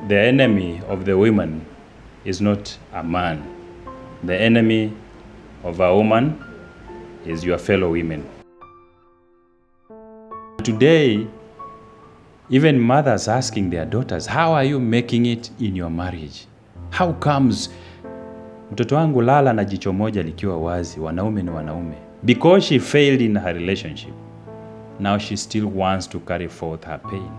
the enemy of the women is not a man. The enemy of a woman is your fellow women. Today, even mothers asking their daughters, how are you making it in your marriage? How comes mtoto wangu lala na jicho moja likiwa wazi, wanaume ni wanaume? Because she failed in her relationship, now she still wants to carry forth her pain.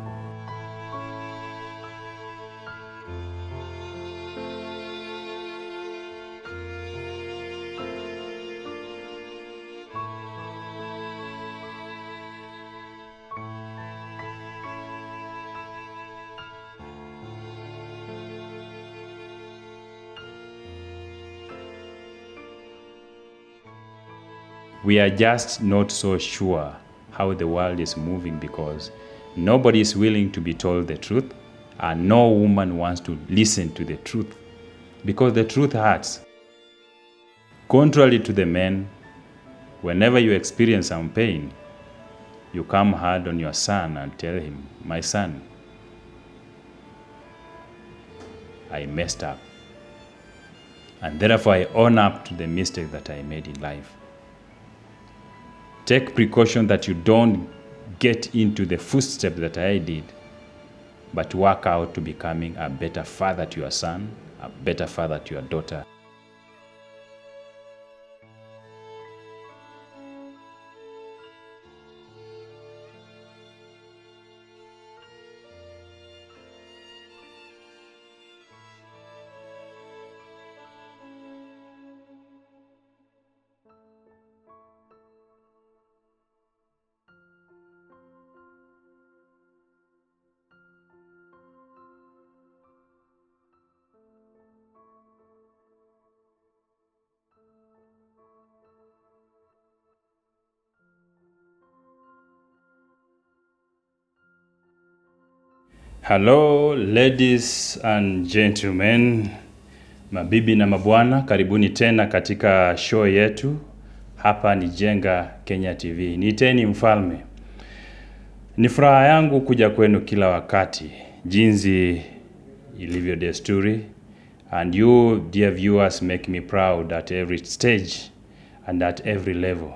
We are just not so sure how the world is moving because nobody is willing to be told the truth and no woman wants to listen to the truth because the truth hurts. Contrary to the men, whenever you experience some pain, you come hard on your son and tell him, my son, I messed up. And therefore I own up to the mistake that I made in life. Take precaution that you don't get into the footsteps that I did, but work out to becoming a better father to your son, a better father to your daughter. Hello ladies and gentlemen, mabibi na mabwana, karibuni tena katika show yetu. Hapa ni Jenga Kenya TV. Niiteni Mfalme. Ni furaha yangu kuja kwenu kila wakati, jinsi ilivyo desturi, and you dear viewers make me proud at every stage and at every level.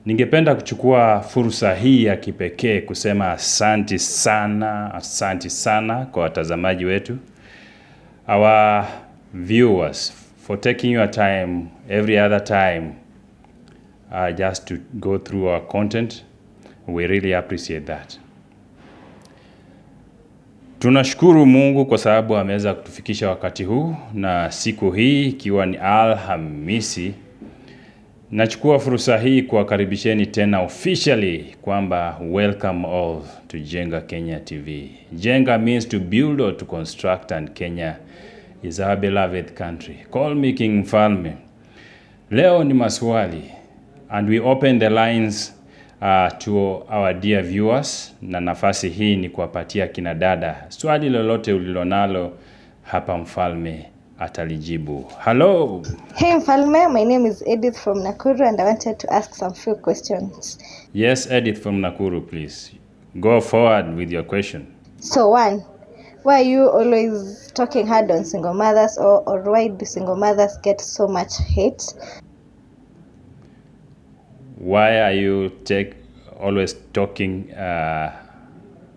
Ningependa kuchukua fursa hii ya kipekee kusema asanti sana kwa watazamaji wetu. Our viewers for taking your time every other time just to go through our content. We really appreciate that. Tunashukuru Mungu kwa sababu ameweza kutufikisha wakati huu na siku hii ikiwa ni Alhamisi. Nachukua fursa hii kuwakaribisheni tena officially kwamba welcome all to Jenga Kenya TV. Jenga means to build or to construct, and Kenya is our beloved country. Call me King Mfalme. Leo ni maswali and we open the lines to our dear viewers, na nafasi hii ni kuwapatia kina dada swali lolote ulilonalo, hapa Mfalme atalijibu. Hello. Hey Mfalme, my name is Edith from Nakuru and I wanted to ask some few questions. Yes, Edith from Nakuru, please. Go forward with your question. So one, why are you always talking hard on single mothers, or why do single mothers get so much hate? Why are you always talking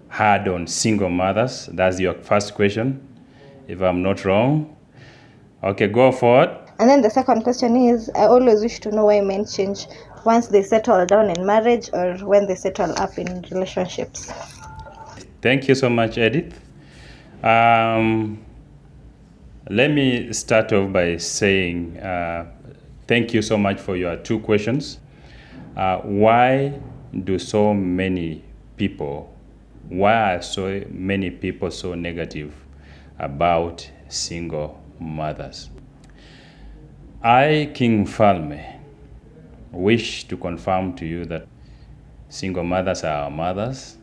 hard on single mothers? That's your first question, if I'm not wrong. Okay, go forward. And then the second question is, I always wish to know why men change once they settle down in marriage or when they settle up in relationships. Thank you so much, Edith. Let me start off by saying thank you so much for your two questions. Why are so many people so negative about single mothers? I, King Mfalme, wish to confirm to you that single mothers are our mothers,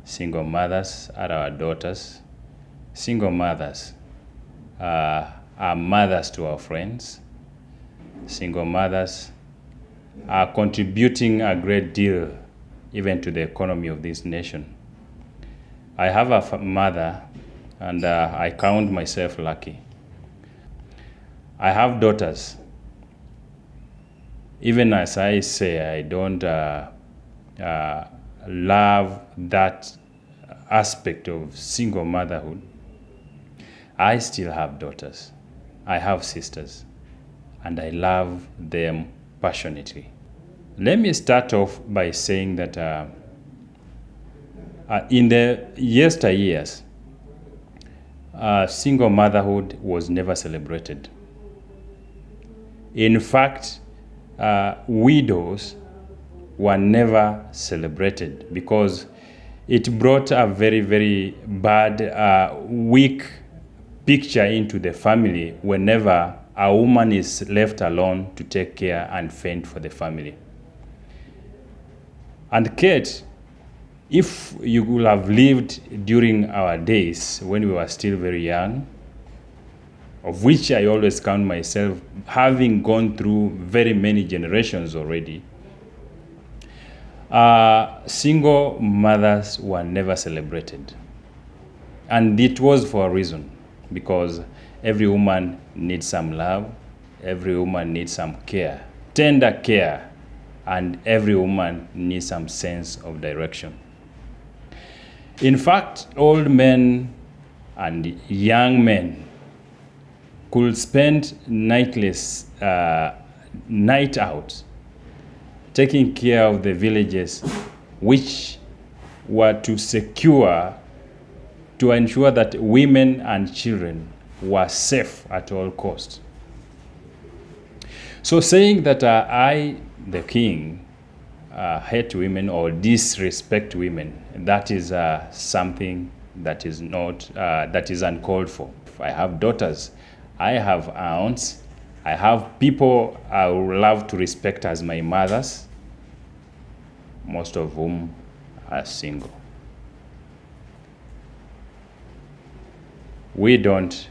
single mothers are our daughters, single mothers are mothers to our friends, single mothers are contributing a great deal even to the economy of this nation. I have a mother and I count myself lucky. I have daughters. Even as I say, I don't love that aspect of single motherhood. I still have daughters. I have sisters, and I love them passionately. Let me start off by saying that in the yesteryears, single motherhood was never celebrated. In fact, widows were never celebrated because it brought a very, very bad, weak picture into the family whenever a woman is left alone to take care and fend for the family. And Kate, if you would have lived during our days when we were still very young, of which I always count myself having gone through very many generations already, single mothers were never celebrated. And it was for a reason, because every woman needs some love, every woman needs some care, tender care, and every woman needs some sense of direction. In fact, old men and young men could spend night out taking care of the villages, which were to ensure that women and children were safe at all costs. So saying that I, the king, hate women or disrespect women, that is something that is not that is uncalled for. I have daughters, I have aunts, I have people I would love to respect as my mothers, most of whom are single. We don't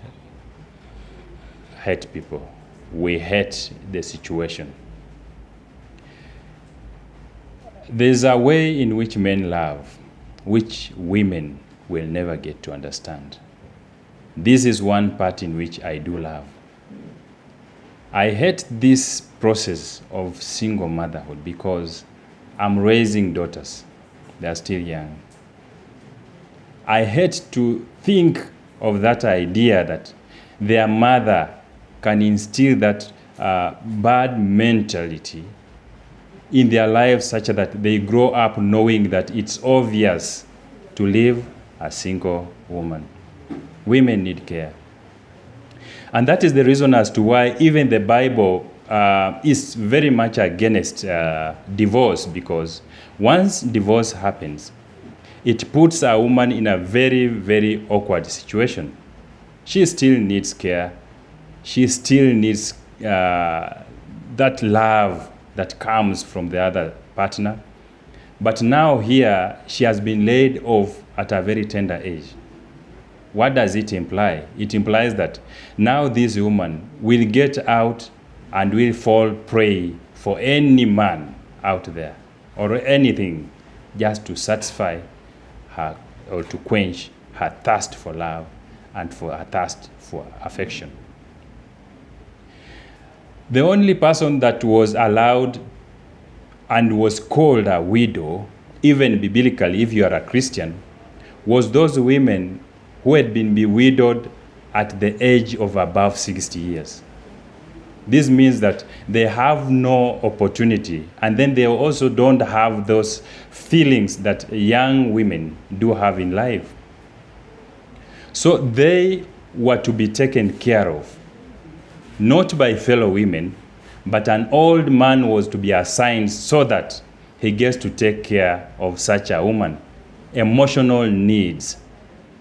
hate people, we hate the situation. There's a way in which men love, which women will never get to understand. This is one part in which I do love. I hate this process of single motherhood because I'm raising daughters. They're still young. I hate to think of that idea that their mother can instill that bad mentality in their lives such that they grow up knowing that it's obvious to live a single woman. Women need care. And that is the reason as to why even the Bible is very much against divorce, because once divorce happens, it puts a woman in a very, very awkward situation. She still needs care. She still needs that love that comes from the other partner. But now here, she has been laid off at a very tender age. What does it imply? It implies that now this woman will get out and will fall prey for any man out there or anything just to satisfy her or to quench her thirst for love and for her thirst for affection. The only person that was allowed and was called a widow, even biblically, if you are a Christian, was those women who had been bewidowed at the age of above 60 years. This means that they have no opportunity, and then they also don't have those feelings that young women do have in life. So they were to be taken care of, not by fellow women, but an old man was to be assigned so that he gets to take care of such a woman. Emotional needs,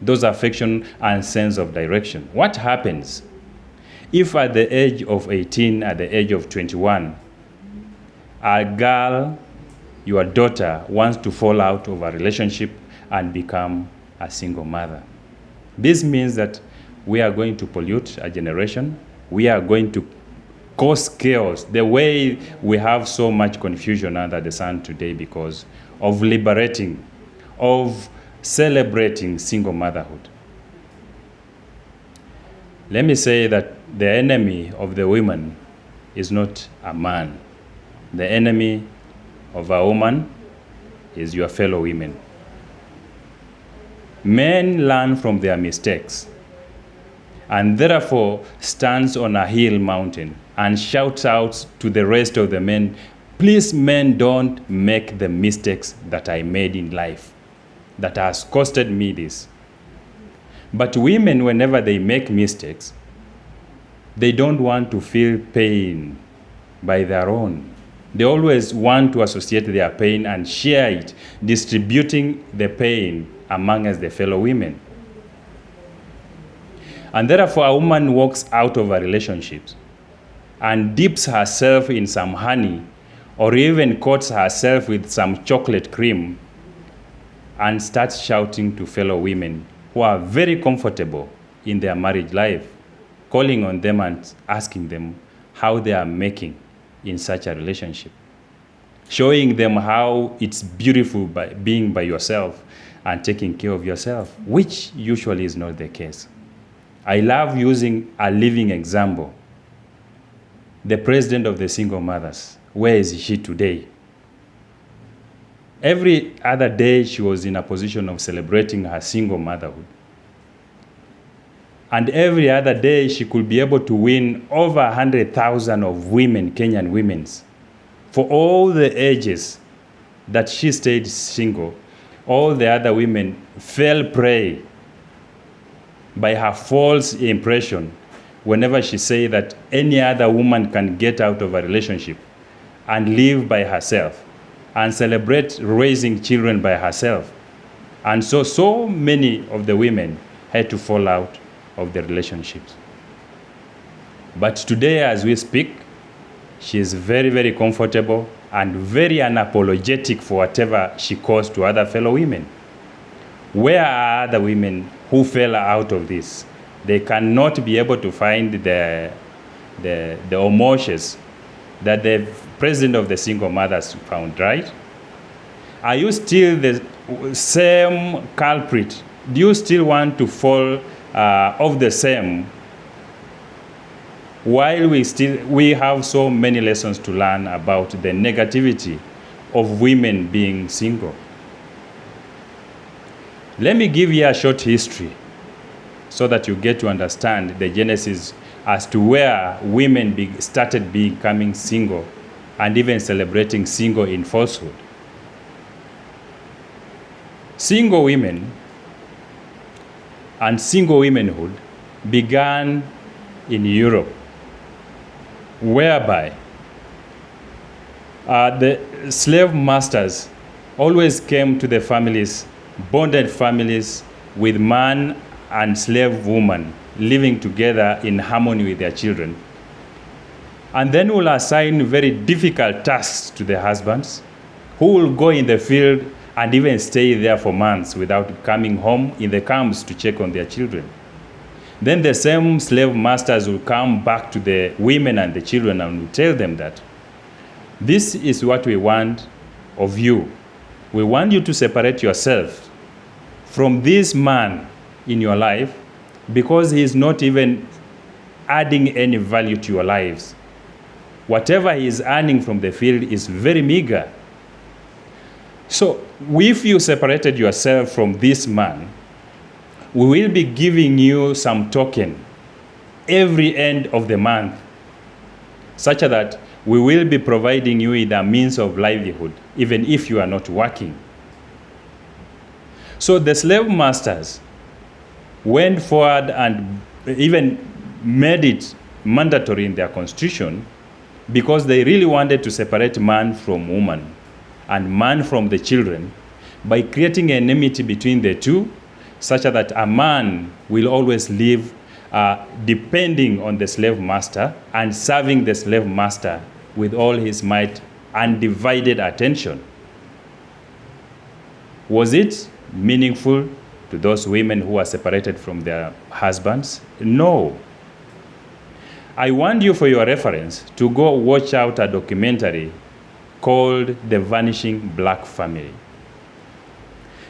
those affection and sense of direction. What happens if at the age of 18, at the age of 21, a girl, your daughter, wants to fall out of a relationship and become a single mother? This means that we are going to pollute a generation. We are going to cause chaos, the way we have so much confusion under the sun today because of liberating, of celebrating single motherhood. Let me say that the enemy of the woman is not a man. The enemy of a woman is your fellow women. Men learn from their mistakes and therefore stands on a hill mountain and shouts out to the rest of the men, please men, don't make the mistakes that I made in life that has costed me this. But women, whenever they make mistakes, they don't want to feel pain by their own. They always want to associate their pain and share it, distributing the pain among us, the fellow women. And therefore, a woman walks out of a relationship and dips herself in some honey or even coats herself with some chocolate cream and starts shouting to fellow women who are very comfortable in their marriage life, calling on them and asking them how they are making in such a relationship, showing them how it's beautiful by being by yourself and taking care of yourself, which usually is not the case. I love using a living example. The president of the single mothers, where is she today? Every other day she was in a position of celebrating her single motherhood. And every other day she could be able to win over 100,000 of women, Kenyan women, for all the ages that she stayed single. All the other women fell prey by her false impression whenever she said that any other woman can get out of a relationship and live by herself and celebrate raising children by herself. And so many of the women had to fall out of the relationships. But today, as we speak, she is very, very comfortable and very unapologetic for whatever she caused to other fellow women. Where are other women who fell out of this? They cannot be able to find the homage that the president of the single mothers found, right? Are you still the same culprit? Do you still want to fall off the same? While we have so many lessons to learn about the negativity of women being single. Let me give you a short history so that you get to understand the genesis as to where women started becoming single and even celebrating single in falsehood. Single women and single womanhood began in Europe, whereby the slave masters always came to the families, bonded families with man and slave woman living together in harmony with their children. And then will assign very difficult tasks to the husbands, who will go in the field and even stay there for months without coming home in the camps to check on their children. Then the same slave masters will come back to the women and the children and will tell them that this is what we want of you. We want you to separate yourself from this man in your life because he is not even adding any value to your lives. Whatever he is earning from the field is very meager. So if you separated yourself from this man, we will be giving you some token every end of the month, such that we will be providing you with a means of livelihood, even if you are not working. So the slave masters went forward and even made it mandatory in their constitution because they really wanted to separate man from woman and man from the children by creating enmity between the two, such that a man will always live depending on the slave master and serving the slave master with all his might and divided attention. Was it meaningful to those women who are separated from their husbands? No. I want you, for your reference, to go watch out a documentary called The Vanishing Black Family.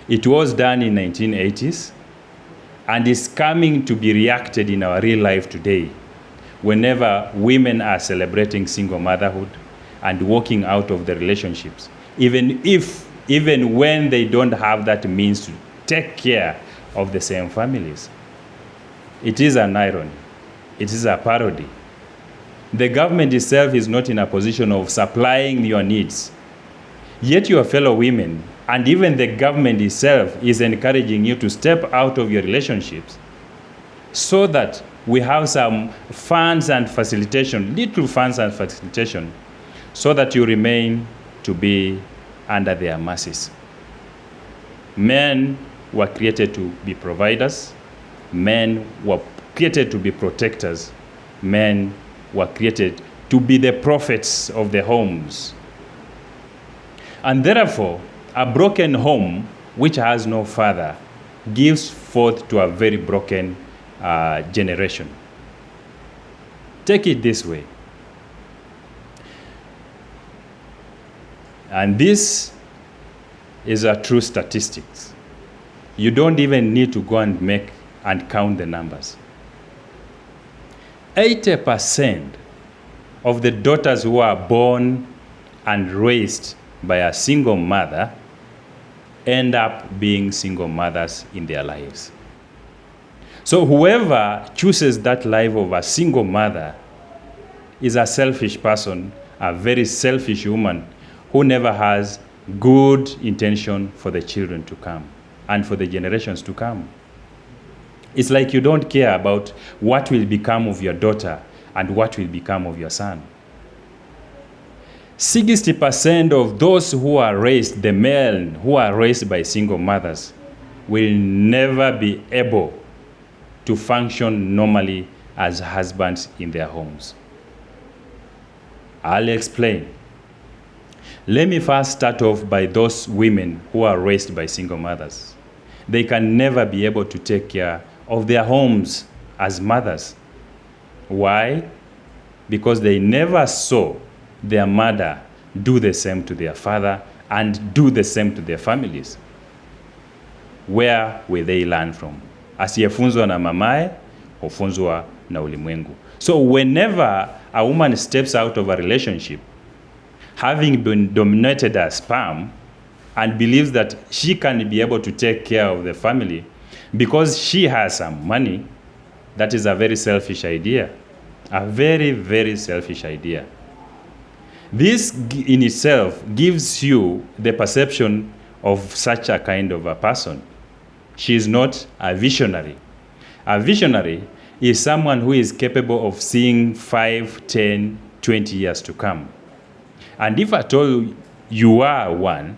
It was done in 1980s, and is coming to be reacted in our real life today whenever women are celebrating single motherhood and walking out of the relationships, even when they don't have that means to take care of the same families. It is an irony. It is a parody. The government itself is not in a position of supplying your needs. Yet your fellow women and even the government itself is encouraging you to step out of your relationships so that we have some funds and facilitation, little funds and facilitation, so that you remain to be under their mercies. Men were created to be providers. Men were created to be protectors. Men were created to be the prophets of the homes. And therefore, a broken home which has no father gives forth to a very broken generation. Take it this way. And this is a true statistics. You don't even need to go and make and count the numbers. 80% of the daughters who are born and raised by a single mother end up being single mothers in their lives. So whoever chooses that life of a single mother is a selfish person, a very selfish woman who never has good intention for the children to come and for the generations to come. It's like you don't care about what will become of your daughter and what will become of your son. 60% of those who are raised, the men who are raised by single mothers, will never be able to function normally as husbands in their homes. I'll explain. Let me first start off by those women who are raised by single mothers. They can never be able to take care of their homes as mothers. Why? Because they never saw their mother do the same to their father and do the same to their families. Where will they learn from? Asiyefunzwa na mamaye, hufunzwa na ulimwengu. So whenever a woman steps out of a relationship, having been dominated as sperm, and believes that she can be able to take care of the family because she has some money, that is a very selfish idea. A very, very selfish idea. This in itself gives you the perception of such a kind of a person. She is not a visionary. A visionary is someone who is capable of seeing 5, 10, 20 years to come. And if at all you are one,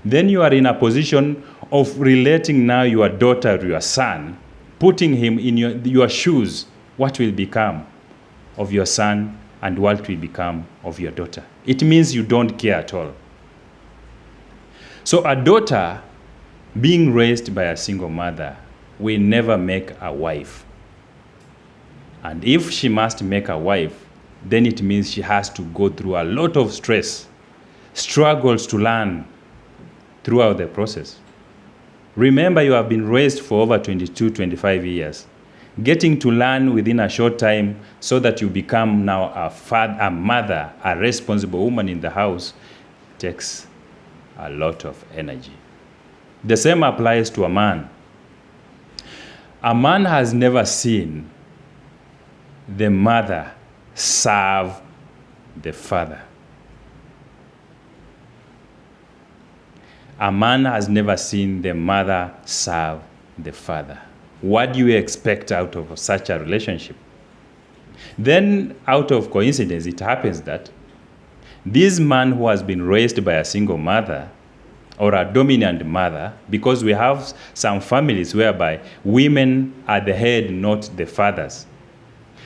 then you are in a position of relating now your daughter or your son, putting him in your shoes. What will become of your son and what will become of your daughter? It means you don't care at all. So a daughter being raised by a single mother will never make a wife. And if she must make a wife, then it means she has to go through a lot of stress, struggles to learn throughout the process. Remember, you have been raised for over 22, 25 years. Getting to learn within a short time so that you become now a mother, a responsible woman in the house, takes a lot of energy. The same applies to a man. A man has never seen the mother serve the father. A man has never seen the mother serve the father. What do you expect out of such a relationship? Then, out of coincidence, it happens that this man who has been raised by a single mother or a dominant mother, because we have some families whereby women are the head, not the fathers.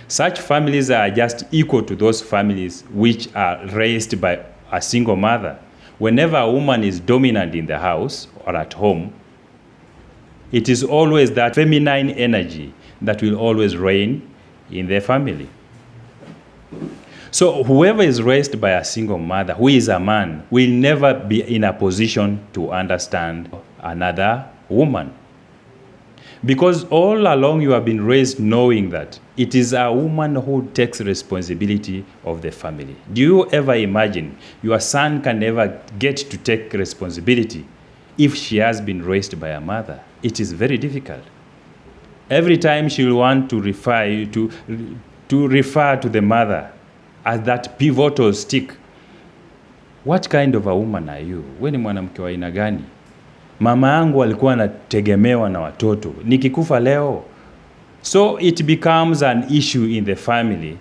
Such families are just equal to those families which are raised by a single mother. Whenever a woman is dominant in the house or at home, it is always that feminine energy that will always reign in their family. So whoever is raised by a single mother, who is a man, will never be in a position to understand another woman. Because all along you have been raised knowing that it is a woman who takes responsibility of the family. Do you ever imagine your son can never get to take responsibility if she has been raised by a mother? It is very difficult. Every time she'll want to refer to the mother as that pivotal stick. What kind of a woman are you? Wewe ni mwanamke wa aina gani? Mama yangu alikuwa anategemewa na watoto. Nikikufa leo. So it becomes an issue in the family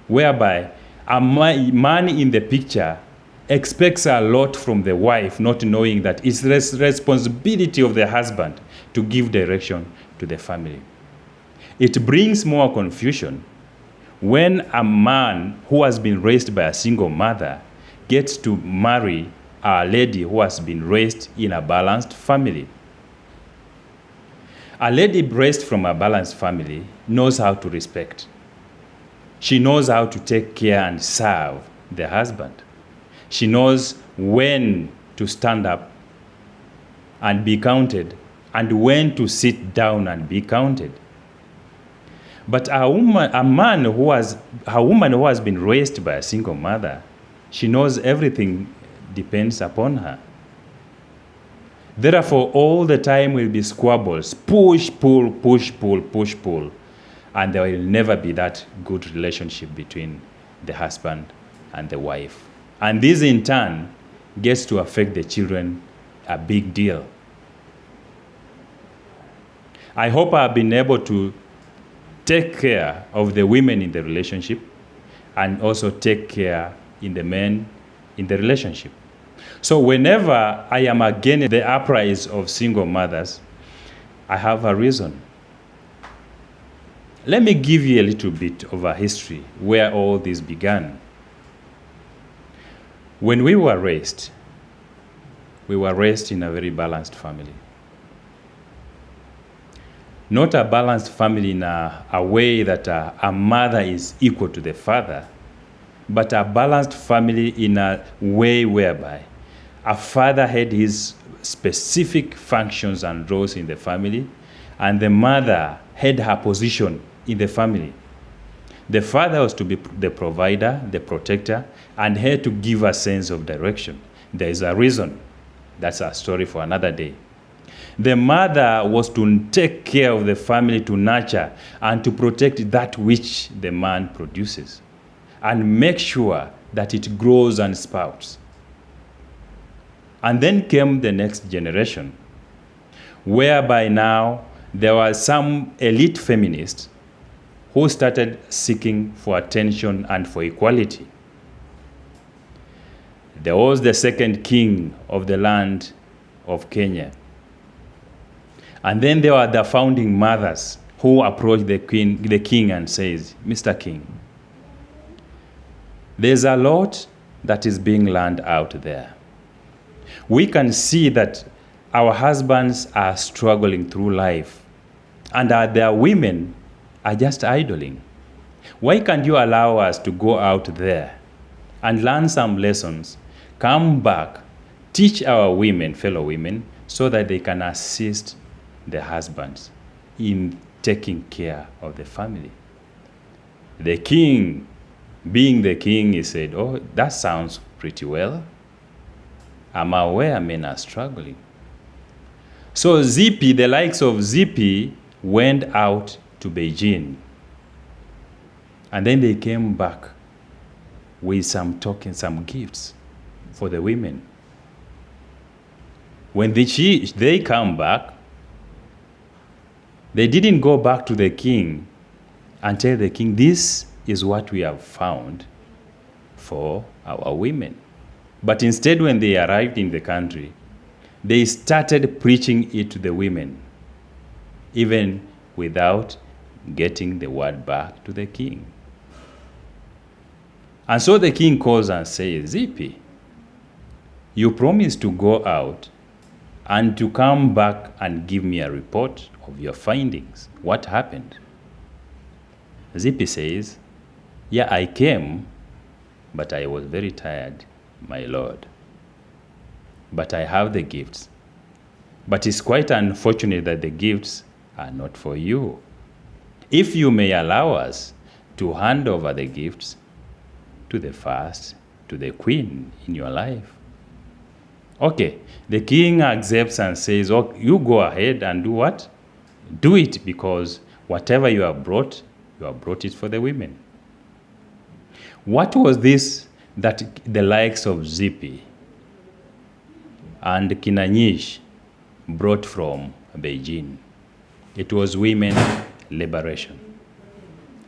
whereby a man in the picture expects a lot from the wife, not knowing that it's the responsibility of the husband to give direction to the family. It brings more confusion when a man who has been raised by a single mother gets to marry a lady who has been raised in a balanced family. A lady raised from a balanced family knows how to respect. She knows how to take care and serve the husband. She knows when to stand up and be counted and when to sit down and be counted. But a woman who has been raised by a single mother, she knows everything depends upon her. Therefore, all the time will be squabbles, push, pull, push, pull, push, pull. And there will never be that good relationship between the husband and the wife. And this in turn gets to affect the children a big deal. I hope I've been able to take care of the women in the relationship and also take care in the men in the relationship. So whenever I am against the uprise of single mothers, I have a reason. Let me give you a little bit of a history where all this began. When we were raised in a very balanced family. Not a balanced family in a way that a mother is equal to the father, but a balanced family in a way whereby a father had his specific functions and roles in the family, and the mother had her position in the family. The father was to be the provider, the protector, and had to give a sense of direction. There is a reason. That's a story for another day. The mother was to take care of the family, to nurture and to protect that which the man produces, and make sure that it grows and sprouts. And then came the next generation, whereby now there were some elite feminists who started seeking for attention and for equality. There was the second king of the land of Kenya. And then there were the founding mothers who approached the king and says, Mr. King, there's a lot that is being learned out there. We can see that our husbands are struggling through life and their women are just idling. Why can't you allow us to go out there and learn some lessons, come back, teach our women, fellow women, so that they can assist the husbands in taking care of the family? The king, being the king, he said, oh, that sounds pretty well. I'm aware men are struggling. So Zippy, the likes of Zippy, went out to Beijing. And then they came back with some tokens, some gifts for the women. When they come back, they didn't go back to the king and tell the king, this is what we have found for our women. But instead, when they arrived in the country, they started preaching it to the women, even without getting the word back to the king. And so the king calls and says, Zippy, you promised to go out and to come back and give me a report of your findings. What happened? Zippy says, yeah, I came, but I was very tired, my lord. But I have the gifts. But it's quite unfortunate that the gifts are not for you. If you may allow us to hand over the gifts to the first, to the queen in your life. Okay, the king accepts and says, oh, you go ahead and do what? Do it, because whatever you have brought it for the women. What was this that the likes of Zippy and Kinanyish brought from Beijing? It was women liberation.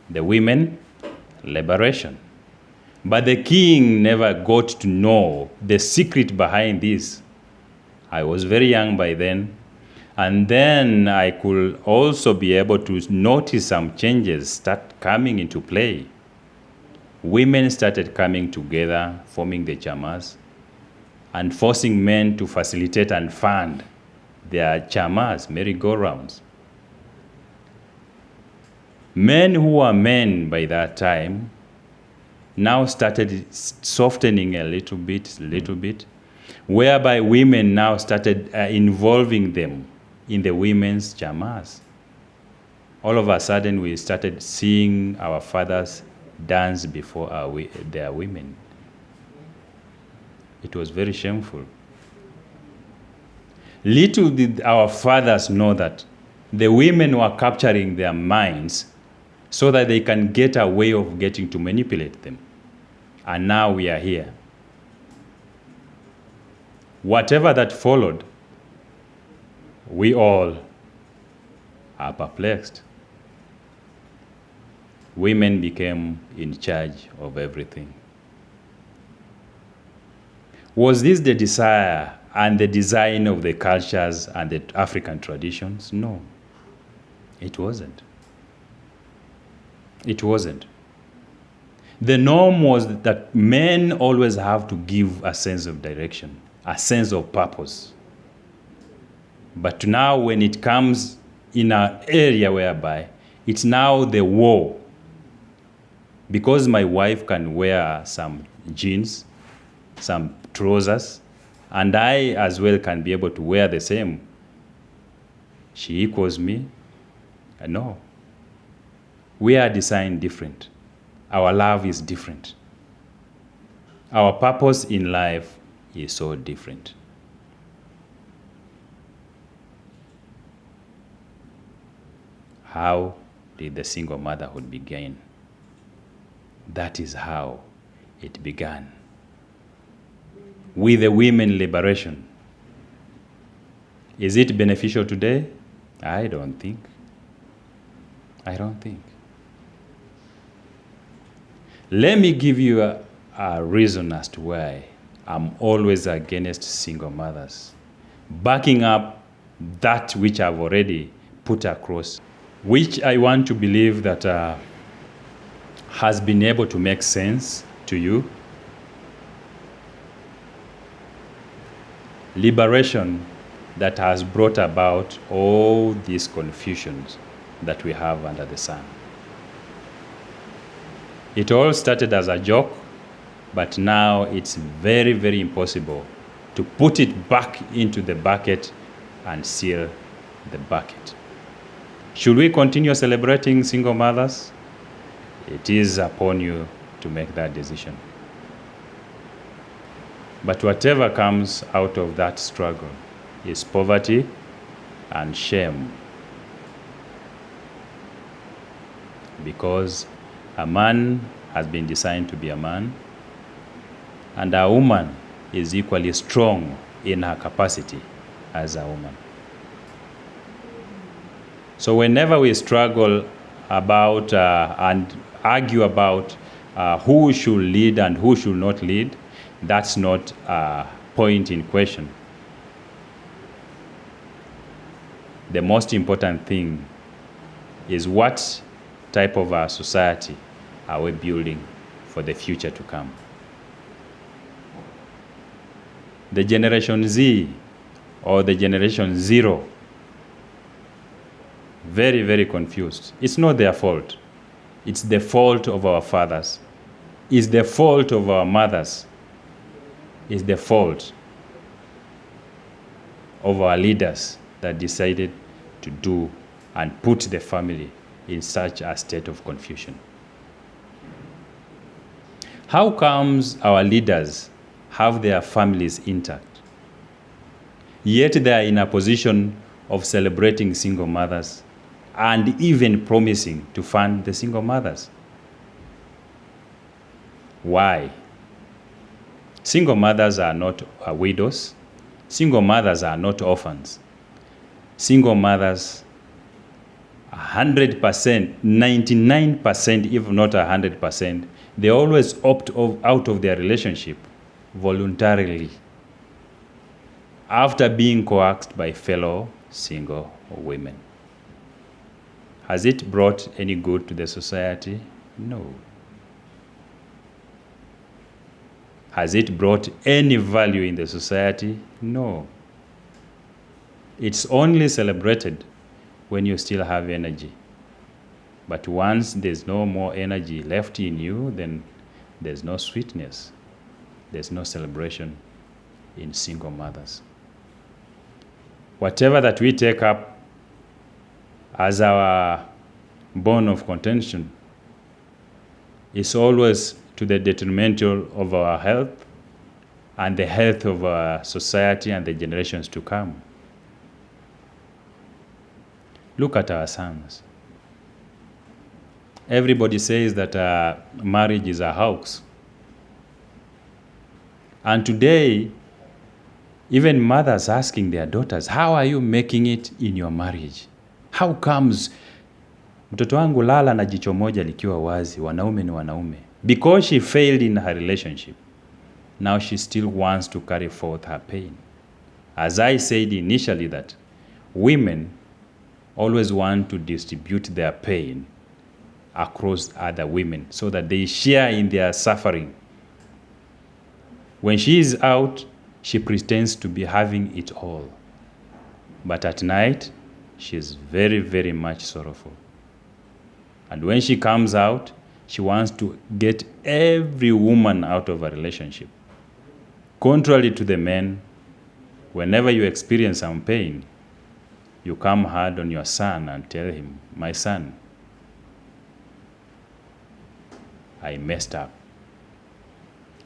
The women liberation. But the king never got to know the secret behind this. I was very young by then. And then I could also be able to notice some changes start coming into play. Women started coming together, forming the chamas, and forcing men to facilitate and fund their chamas, merry-go-rounds. Men who were men by that time now started softening a little bit, whereby women now started involving them in the women's chamas. All of a sudden, we started seeing our fathers dance before their women. It was very shameful. Little did our fathers know that the women were capturing their minds so that they can get a way of getting to manipulate them. And now we are here. Whatever that followed, we all are perplexed. Women became in charge of everything. Was this the desire and the design of the cultures and the African traditions? No, it wasn't. It wasn't. The norm was that men always have to give a sense of direction, a sense of purpose. But now when it comes in an area whereby it's now the war, because my wife can wear some jeans, some trousers, and I as well can be able to wear the same, she equals me? No. We are designed different. Our love is different. Our purpose in life is so different. How did the single motherhood begin? That is how it began. With the women liberation. Is it beneficial today? I don't think. Let me give you a reason as to why I'm always against single mothers, backing up that which I've already put across, which I want to believe that has been able to make sense to you. Liberation that has brought about all these confusions that we have under the sun. It all started as a joke, but now it's very, very impossible to put it back into the bucket and seal the bucket. Should we continue celebrating single mothers? It is upon you to make that decision. But whatever comes out of that struggle is poverty and shame. Because a man has been designed to be a man, and a woman is equally strong in her capacity as a woman. So whenever we struggle about and argue about who should lead and who should not lead, that's not a point in question. The most important thing is what type of a society are we building for the future to come. The Generation Z or the Generation Zero, very, very confused. It's not their fault. It's the fault of our fathers. It's the fault of our mothers. It's the fault of our leaders that decided to do and put the family in such a state of confusion. How comes our leaders have their families intact, yet they are in a position of celebrating single mothers and even promising to fund the single mothers? Why? Single mothers are not widows. Single mothers are not orphans. Single mothers, 100%, 99%, if not 100%, they always opt out of their relationship voluntarily after being coaxed by fellow single women. Has it brought any good to the society? No. Has it brought any value in the society? No. It's only celebrated when you still have energy. But once there's no more energy left in you, then there's no sweetness. There's no celebration in single mothers. Whatever that we take up as our bone of contention is always to the detrimental of our health and the health of our society and the generations to come. Look at our sons. Everybody says that marriage is a hoax. And today, even mothers asking their daughters, how are you making it in your marriage? How comes mtoto wangu lala na jicho moja likiwa wazi, wanaume ni wanaume? Because she failed in her relationship, now she still wants to carry forth her pain. As I said initially, that women always want to distribute their pain across other women so that they share in their suffering. When she is out, she pretends to be having it all. But at night, she is very, very much sorrowful. And when she comes out, she wants to get every woman out of a relationship. Contrary to the men, whenever you experience some pain, you come hard on your son and tell him, my son, I messed up.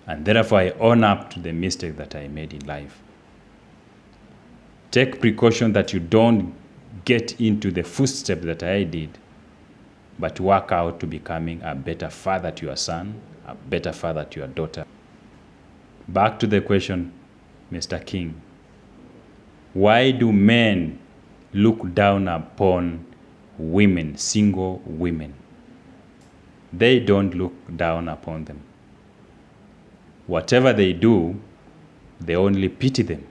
And therefore I own up to the mistake that I made in life. Take precaution that you don't get into the footsteps that I did, but work out to becoming a better father to your son, a better father to your daughter. Back to the question, Mr. King. Why do men look down upon women, single women? They don't look down upon them. Whatever they do, they only pity them,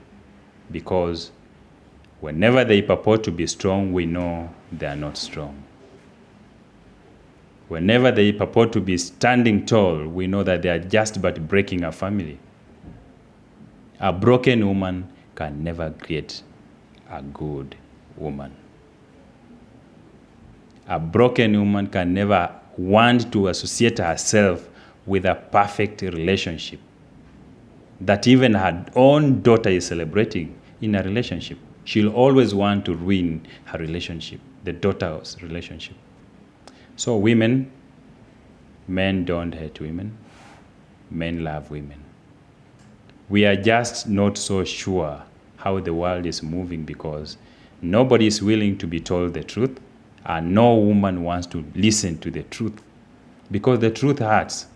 because whenever they purport to be strong, we know they are not strong. Whenever they purport to be standing tall, we know that they are just but breaking a family. A broken woman can never create a good woman. A broken woman can never want to associate herself with a perfect relationship that even her own daughter is celebrating in a relationship. She'll always want to ruin her relationship, the daughter's relationship. So women, men don't hate women. Men love women. We are just not so sure how the world is moving because nobody is willing to be told the truth, and no woman wants to listen to the truth because the truth hurts.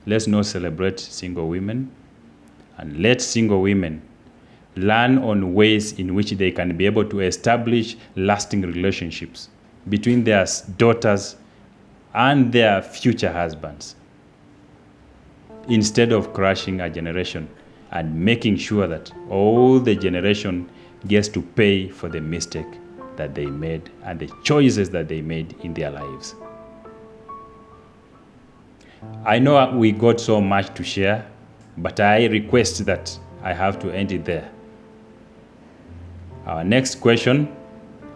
Let's not celebrate single women, and let single women learn on ways in which they can be able to establish lasting relationships between their daughters and their future husbands, instead of crushing a generation and making sure that all the generation gets to pay for the mistake that they made and the choices that they made in their lives. I know we got so much to share, but I request that I have to end it there. Our next question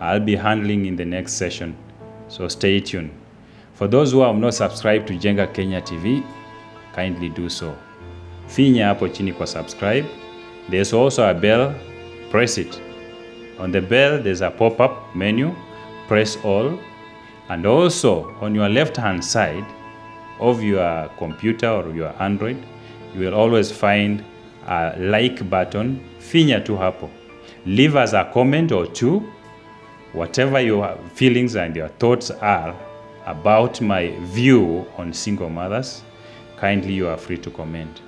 I'll be handling in the next session, so stay tuned. For those who have not subscribed to Jenga Kenya TV, kindly do so. Finya hapo chini kwa subscribe. There's also a bell, press it On the bell, there's a pop-up menu. Press all. And also, on your left-hand side of your computer or your Android, you will always find a like button. Finya tu hapo. Leave us a comment or two. Whatever your feelings and your thoughts are about my view on single mothers, kindly you are free to comment.